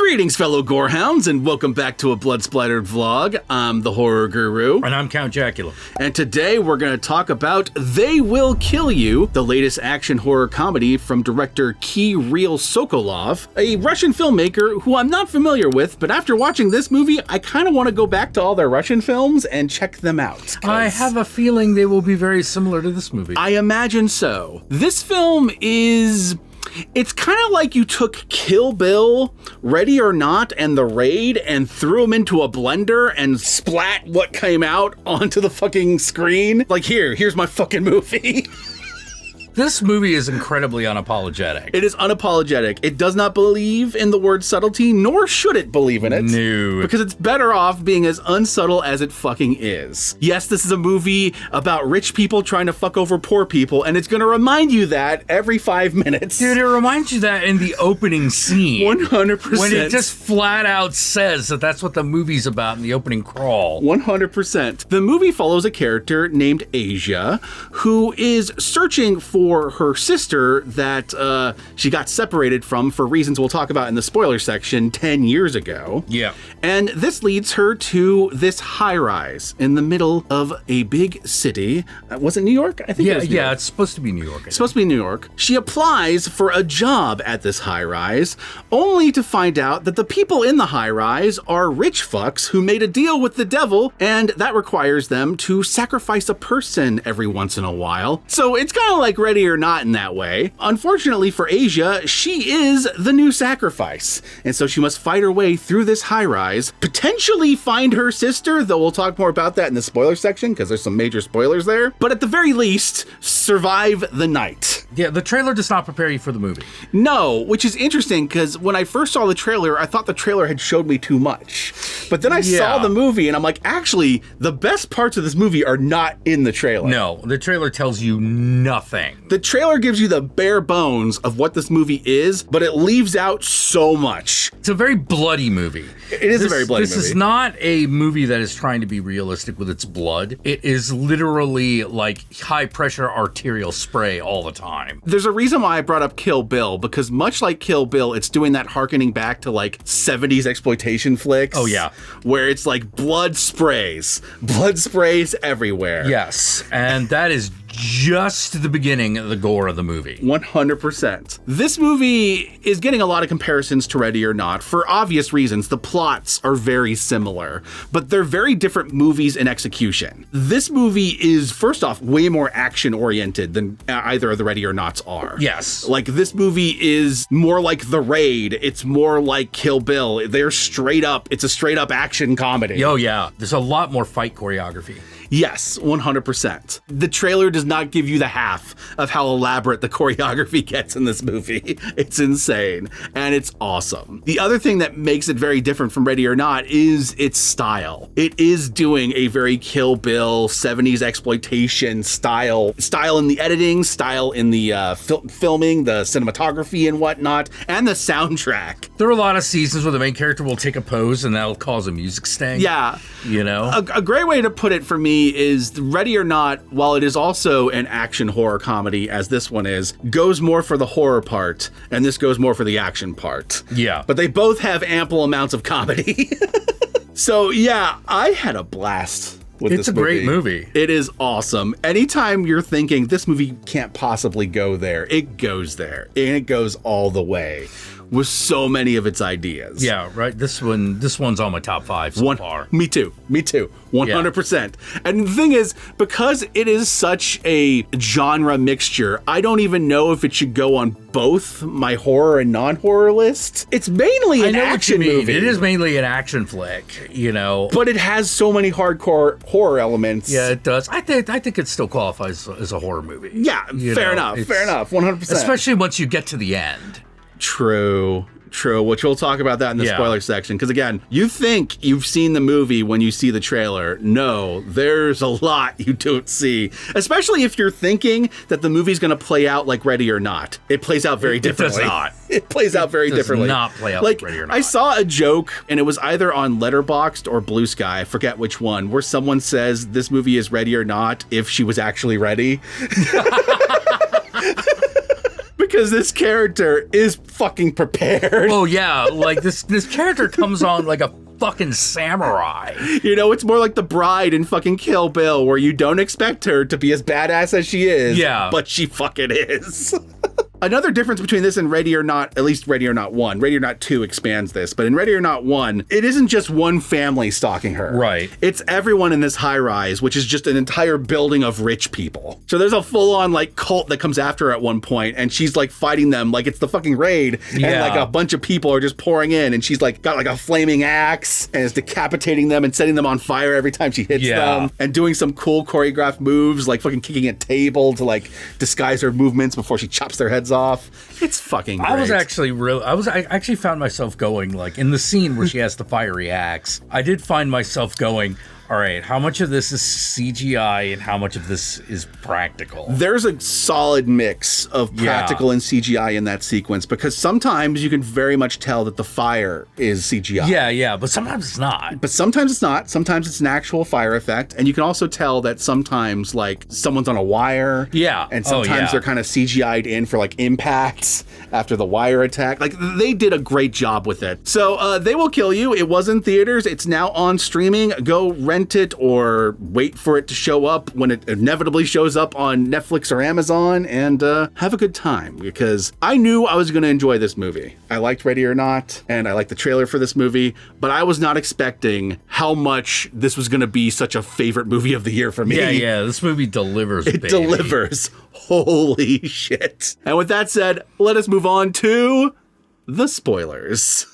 Greetings, fellow gorehounds, and welcome back to a Blood Splattered vlog. I'm the Horror Guru. And I'm Count Jackula. And today we're going to talk about They Will Kill You, the latest action horror comedy from director Kirill Sokolov, a Russian filmmaker who I'm not familiar with, but after watching this movie, I kind of want to go back to all their Russian films and check them out. I have a feeling they will be very similar to this movie. I imagine so. This film is... It's kind of like you took Kill Bill, Ready or Not, and The Raid and threw them into a blender and splat what came out onto the fucking screen. Like, here's my fucking movie. This movie is incredibly unapologetic. It is unapologetic. It does not believe in the word subtlety, nor should it believe in it. No. Because it's better off being as unsubtle as it fucking is. Yes, this is a movie about rich people trying to fuck over poor people, and it's going to remind you that every 5 minutes. Dude, it reminds you that in the opening scene. 100%. When it just flat out says that that's what the movie's about in the opening crawl. 100%. The movie follows a character named Asia, who is searching for her sister that she got separated from for reasons we'll talk about in the spoiler section 10 years ago. Yeah. And this leads her to this high-rise in the middle of a big city. Was it New York? I think it was New York. It's supposed to be New York. It's supposed to be New York. She applies for a job at this high-rise, only to find out that the people in the high-rise are rich fucks who made a deal with the devil, and that requires them to sacrifice a person every once in a while. So it's kind of like Ready or Not in that way. Unfortunately for Asia, she is the new sacrifice, and so she must fight her way through this high-rise, potentially find her sister, though we'll talk more about that in the spoiler section because there's some major spoilers there, but at the very least, survive the night. Yeah, the trailer does not prepare you for the movie. No, which is interesting because when I first saw the trailer, I thought the trailer had showed me too much. But then I saw the movie and I'm like, actually, the best parts of this movie are not in the trailer. No, the trailer tells you nothing. The trailer gives you the bare bones of what this movie is, but it leaves out so much. It's a very bloody movie. It is a very bloody movie. This is not a movie that is trying to be realistic with its blood. It is literally like high-pressure arterial spray all the time. There's a reason why I brought up Kill Bill, because much like Kill Bill, it's doing that harkening back to like 70s exploitation flicks. Oh, yeah. Where it's like blood sprays everywhere. Yes, and that is just the beginning of the gore of the movie. 100%. This movie is getting a lot of comparisons to Ready or Not for obvious reasons. The plots are very similar, but they're very different movies in execution. This movie is, first off, way more action-oriented than either of the Ready or Nots are. Yes. Like, this movie is more like The Raid. It's more like Kill Bill. It's a straight-up action comedy. Oh, yeah. There's a lot more fight choreography. Yes, 100%. The trailer does not give you the half of how elaborate the choreography gets in this movie. It's insane, and it's awesome. The other thing that makes it very different from Ready or Not is its style. It is doing a very Kill Bill 70s exploitation style in the editing, style in the filming, the cinematography and whatnot, and the soundtrack. There are a lot of seasons where the main character will take a pose and that'll cause a music sting. Yeah. You know? A great way to put it for me is Ready or Not, while it is also an action horror comedy, as this one is, goes more for the horror part, and this goes more for the action part. Yeah. But they both have ample amounts of comedy. So yeah, I had a blast with this movie. It's a great movie. It is awesome. Anytime you're thinking this movie can't possibly go there, it goes there, and it goes all the way with so many of its ideas. Yeah, right. This one's on my top 5 so far. Me too. 100%. Yeah. And the thing is, because it is such a genre mixture, I don't even know if it should go on both my horror and non-horror lists. It's mainly an action movie. It is mainly an action flick, you know. But it has so many hardcore horror elements. Yeah, it does. I think it still qualifies as a horror movie. Yeah, fair enough, 100%. Especially once you get to the end. True, which we'll talk about that in the spoiler section. Because again, you think you've seen the movie when you see the trailer. No, there's a lot you don't see. Especially if you're thinking that the movie's going to play out like Ready or Not. It plays out very differently. It does not. It plays out very differently. It does not play out like Ready or Not. I saw a joke, and it was either on Letterboxd or Blue Sky, I forget which one, where someone says this movie is Ready or Not if she was actually ready. Because this character is fucking prepared. Oh yeah, like this character comes on like a fucking samurai. You know, it's more like the bride in fucking Kill Bill, where you don't expect her to be as badass as she is, but she fucking is. Another difference between this and Ready or Not, at least Ready or Not 1, Ready or Not 2 expands this, but in Ready or Not 1, it isn't just one family stalking her. Right. It's everyone in this high rise, which is just an entire building of rich people. So there's a full-on like cult that comes after her at one point, and she's like fighting them like it's the fucking raid, and like a bunch of people are just pouring in, and she's like got like a flaming axe and is decapitating them and setting them on fire every time she hits them, and doing some cool choreographed moves like fucking kicking a table to like disguise her movements before she chops their heads off. It's fucking great. I actually found myself going, like, in the scene where she has the fiery axe, I did find myself going, all right, how much of this is CGI and how much of this is practical? There's a solid mix of practical and CGI in that sequence, because sometimes you can very much tell that the fire is CGI. Yeah, but sometimes it's not. But sometimes it's not. Sometimes it's an actual fire effect. And you can also tell that sometimes, like, someone's on a wire. Yeah. And sometimes they're kind of CGI'd in for, like, impacts after the wire attack. Like, they did a great job with it. So, They Will Kill You. It was in theaters. It's now on streaming. Go rent it or wait for it to show up when it inevitably shows up on Netflix or Amazon, and have a good time, because I knew I was going to enjoy this movie. I liked Ready or Not, and I liked the trailer for this movie, but I was not expecting how much this was going to be such a favorite movie of the year for me. Yeah, this movie delivers, It delivers. Holy shit. And with that said, let us move on to the spoilers.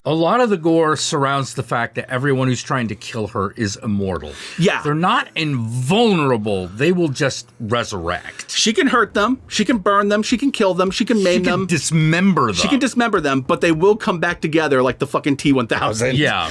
A lot of the gore surrounds the fact that everyone who's trying to kill her is immortal. Yeah. They're not invulnerable. They will just resurrect. She can hurt them. She can burn them. She can kill them. She can maim them. She can dismember them. She can dismember them, but they will come back together like the fucking T-1000. Yeah.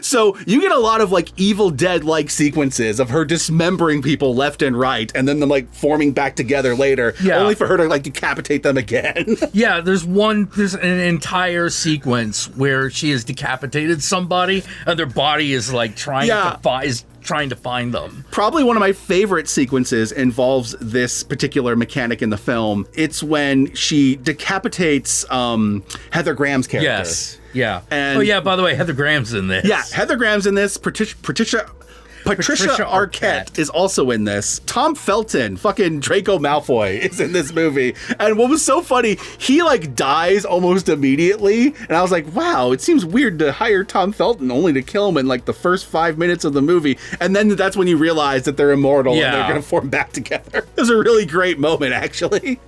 So you get a lot of like Evil Dead-like sequences of her dismembering people left and right, and then them like forming back together later, only for her to like decapitate them again. Yeah, there's an entire sequence where she has decapitated somebody and their body is like trying to find them. Probably one of my favorite sequences involves this particular mechanic in the film. It's when she decapitates Heather Graham's character. Yes. Yeah. And by the way, Heather Graham's in this. Yeah, Heather Graham's in this. Patricia Arquette is also in this. Tom Felton, fucking Draco Malfoy, is in this movie. And what was so funny, he like dies almost immediately. And I was like, wow, it seems weird to hire Tom Felton only to kill him in like the first 5 minutes of the movie. And then that's when you realize that they're immortal and they're going to form back together. It was a really great moment, actually.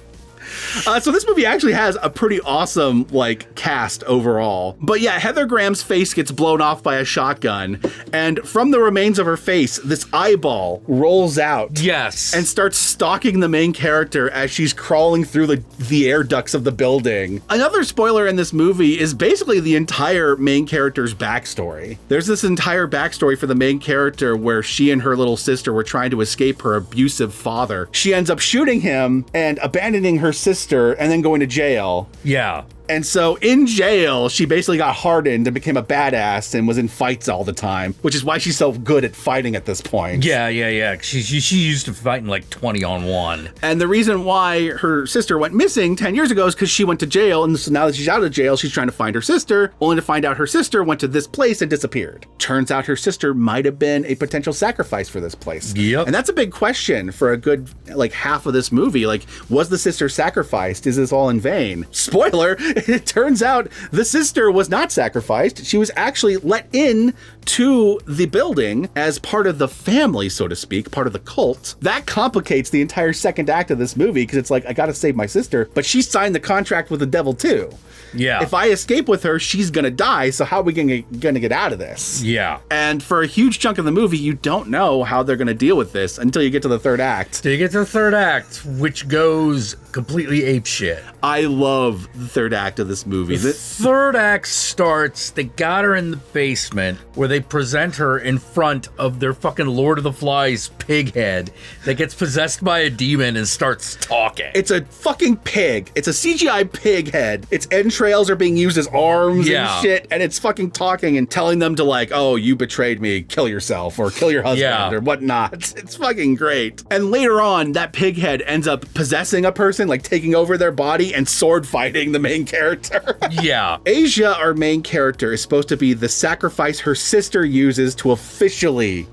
So this movie actually has a pretty awesome, like, cast overall. But yeah, Heather Graham's face gets blown off by a shotgun, and from the remains of her face, this eyeball rolls out. Yes. And starts stalking the main character as she's crawling through the air ducts of the building. Another spoiler in this movie is basically the entire main character's backstory. There's this entire backstory for the main character where she and her little sister were trying to escape her abusive father. She ends up shooting him and abandoning her sister and then going to jail. Yeah. And so in jail, she basically got hardened and became a badass and was in fights all the time, which is why she's so good at fighting at this point. Yeah. She used to fight in like 20-on-1. And the reason why her sister went missing 10 years ago is because she went to jail. And so now that she's out of jail, she's trying to find her sister, only to find out her sister went to this place and disappeared. Turns out her sister might have been a potential sacrifice for this place. Yep. And that's a big question for a good, like, half of this movie. Like, was the sister sacrificed? Is this all in vain? Spoiler! It turns out the sister was not sacrificed. She was actually let in to the building as part of the family, so to speak, part of the cult. That complicates the entire second act of this movie because it's like, I gotta save my sister, but she signed the contract with the devil too. Yeah. If I escape with her, she's gonna die, so how are we gonna get out of this? Yeah. And for a huge chunk of the movie, you don't know how they're gonna deal with this until you get to the third act. Till you get to the third act, which goes completely apeshit. I love the third act act of this movie. The third act starts, they got her in the basement where they present her in front of their fucking Lord of the Flies pig head that gets possessed by a demon and starts talking. It's a fucking pig. It's a CGI pig head. Its entrails are being used as arms and shit, and it's fucking talking and telling them to like, oh, you betrayed me, kill yourself, or kill your husband, or whatnot. It's fucking great. And later on, that pig head ends up possessing a person, like taking over their body and sword fighting the main character. Yeah. Asia, our main character, is supposed to be the sacrifice her sister uses to officially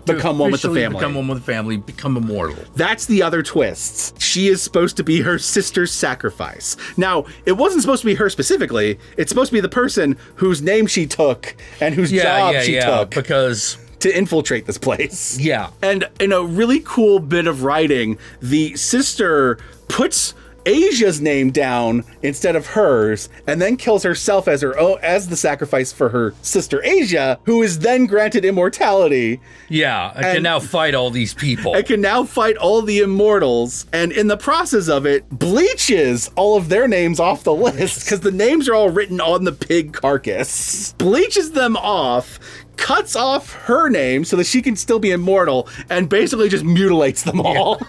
become one with the family. Become one with the family, become immortal. That's the other twists. She is supposed to be her sister's sacrifice. Now, it wasn't supposed to be her specifically. It's supposed to be the person whose name she took and whose job she took. Because to infiltrate this place. Yeah. And in a really cool bit of writing, the sister puts Asia's name down instead of hers, and then kills herself as the sacrifice for her sister Asia, who is then granted immortality. Yeah, and can now fight all these people. And can now fight all the immortals, and in the process of it, bleaches all of their names off the list, because the names are all written on the pig carcass. Bleaches them off, cuts off her name so that she can still be immortal, and basically just mutilates them all.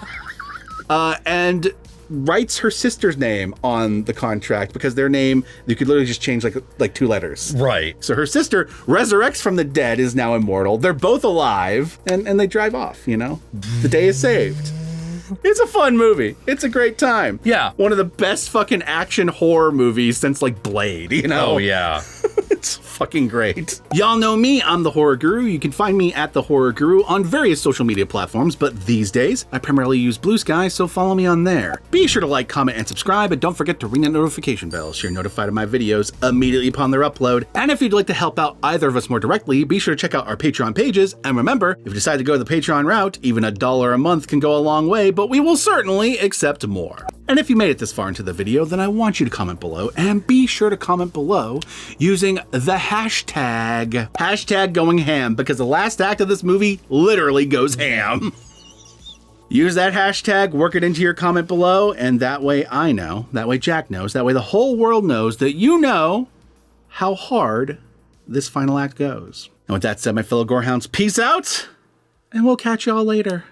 And writes her sister's name on the contract, because their name, you could literally just change like 2 letters. Right. So her sister resurrects from the dead, is now immortal. They're both alive, and they drive off, you know? The day is saved. It's a fun movie. It's a great time. Yeah. One of the best fucking action horror movies since like Blade, you know? Oh, yeah. It's fucking great. Y'all know me, I'm the Horror Guru. You can find me at the Horror Guru on various social media platforms, but these days, I primarily use Blue Sky, so follow me on there. Be sure to like, comment, and subscribe, and don't forget to ring that notification bell so you're notified of my videos immediately upon their upload. And if you'd like to help out either of us more directly, be sure to check out our Patreon pages, and remember, if you decide to go the Patreon route, even $1 a month can go a long way, but we will certainly accept more. And if you made it this far into the video, then I want you to comment below, and be sure to comment below using the hashtag going ham, because the last act of this movie literally goes ham. Use that hashtag, work it into your comment below, and that way I know, that way Jack knows, that way the whole world knows that you know how hard this final act goes. And with that said, my fellow Gorehounds, peace out, and we'll catch y'all later.